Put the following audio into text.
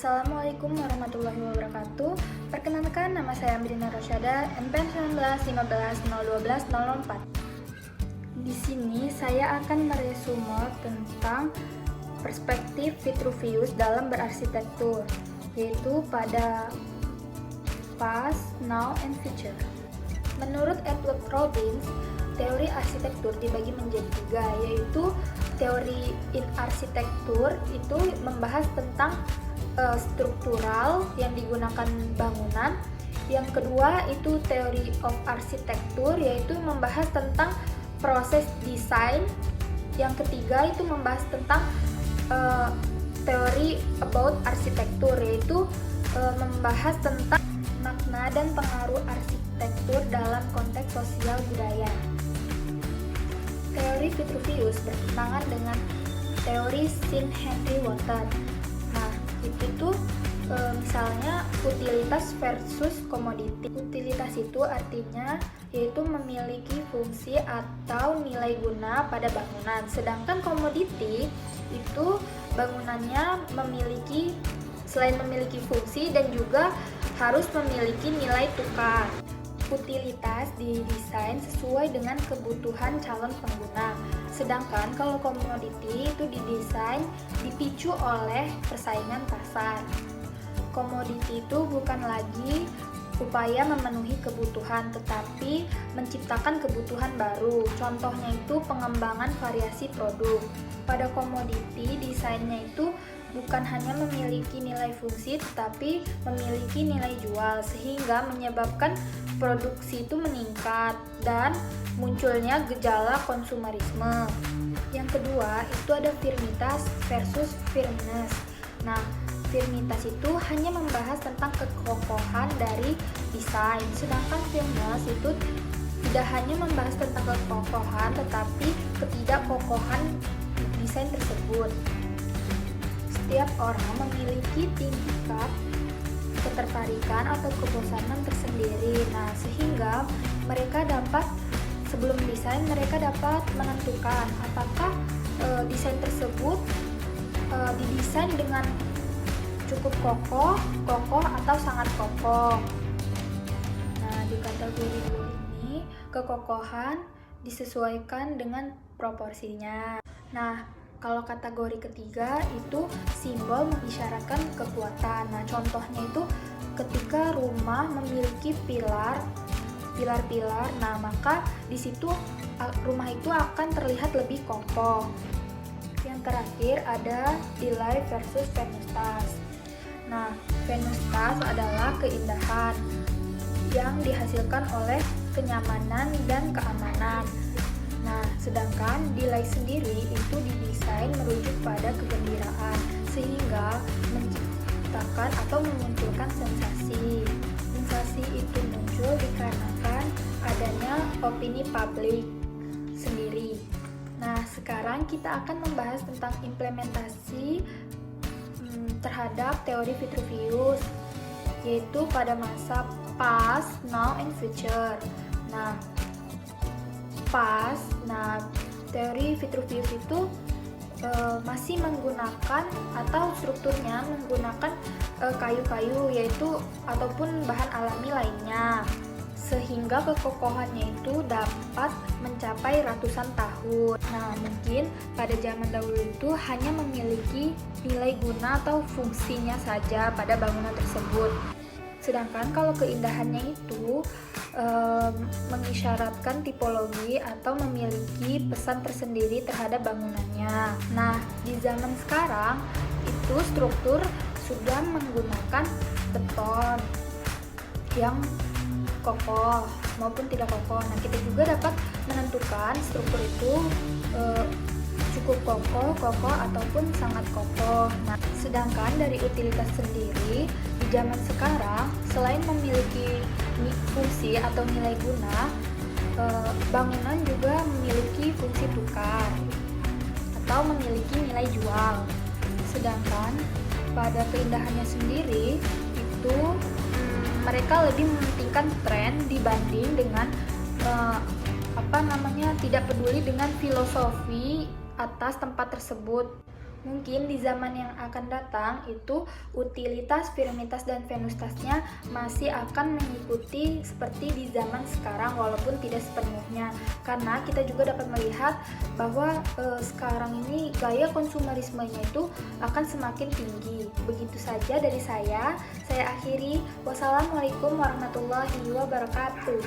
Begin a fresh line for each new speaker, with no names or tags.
Assalamualaikum warahmatullahi wabarakatuh. Perkenalkan, nama saya Amrina Rosyada, NPM 191501201204. Di sini saya akan meresume tentang perspektif Vitruvius dalam berarsitektur, yaitu pada past, now, and future. Menurut Edward Robbins, teori arsitektur dibagi menjadi tiga, yaitu teori in arsitektur itu membahas tentang struktural yang digunakan bangunan. Yang kedua itu teori of arsitektur, yaitu membahas tentang proses desain. Yang ketiga itu membahas tentang teori about arsitektur, yaitu membahas tentang makna dan pengaruh arsitektur dalam konteks sosial budaya. Teori Vitruvius bertentangan dengan teori Sir Henry Wotton. Nah, itu tuh misalnya utilitas versus komoditi. Utilitas itu artinya yaitu memiliki fungsi atau nilai guna pada bangunan. Sedangkan komoditi itu bangunannya selain memiliki fungsi dan juga harus memiliki nilai tukar. Utilitas didesain sesuai dengan kebutuhan calon pengguna. Sedangkan kalau komoditi itu didesain dipicu oleh persaingan pasar. Komoditi itu bukan lagi upaya memenuhi kebutuhan, tetapi menciptakan kebutuhan baru. Contohnya itu pengembangan variasi produk. Pada komoditi, desainnya itu bukan hanya memiliki nilai fungsi, tetapi memiliki nilai jual, sehingga menyebabkan produksi itu meningkat dan munculnya gejala konsumerisme. Yang kedua, itu ada firmitas versus firmness. Nah, firmitas itu hanya membahas tentang kekokohan dari desain, sedangkan firmness itu tidak hanya membahas tentang kekokohan, tetapi ketidakkokohan desain tersebut. Setiap orang memiliki tingkat ketertarikan atau kebosanan tersendiri. Nah, sehingga sebelum desain mereka dapat menentukan apakah desain tersebut didesain dengan cukup kokoh atau sangat kokoh. Nah, di kategori ini kekokohan disesuaikan dengan proporsinya. Nah, kalau kategori ketiga itu simbol mengisyaratkan kekuatan. Nah, contohnya itu ketika rumah memiliki pilar-pilar, nah maka di situ rumah itu akan terlihat lebih kokoh. Yang terakhir ada delay versus venustas. Nah, venustas adalah keindahan yang dihasilkan oleh kenyamanan dan keamanan. Nah, sedangkan delay sendiri itu didesain merujuk pada kegembiraan, sehingga menciptakan atau memunculkan sensasi. Sensasi itu muncul dikarenakan adanya opini publik sendiri. Nah, sekarang kita akan membahas tentang implementasi terhadap teori Vitruvius, yaitu pada masa past, now, and future. Nah, teori Vitruvius itu masih menggunakan atau strukturnya menggunakan kayu-kayu ataupun bahan alami lainnya, sehingga kekokohannya itu dapat mencapai ratusan tahun. Nah, mungkin pada zaman dahulu itu hanya memiliki nilai guna atau fungsinya saja pada bangunan tersebut. Sedangkan kalau keindahannya itu mengisyaratkan tipologi atau memiliki pesan tersendiri terhadap bangunannya. Nah, di zaman sekarang itu struktur sudah menggunakan beton yang kokoh maupun tidak kokoh. Nah, kita juga dapat menentukan struktur itu cukup kokoh ataupun sangat kokoh. Nah, sedangkan dari utilitas sendiri di zaman sekarang, selain memiliki fungsi atau nilai guna, bangunan juga memiliki fungsi tukar atau memiliki nilai jual. Sedangkan pada keindahannya sendiri itu mereka lebih mementingkan tren dibanding dengan tidak peduli dengan filosofi atas tempat tersebut. Mungkin di zaman yang akan datang itu utilitas, firmitas, dan venustasnya masih akan mengikuti seperti di zaman sekarang walaupun tidak sepenuhnya. Karena kita juga dapat melihat bahwa sekarang ini gaya konsumerismenya itu akan semakin tinggi. Begitu saja dari saya akhiri. Wassalamualaikum warahmatullahi wabarakatuh.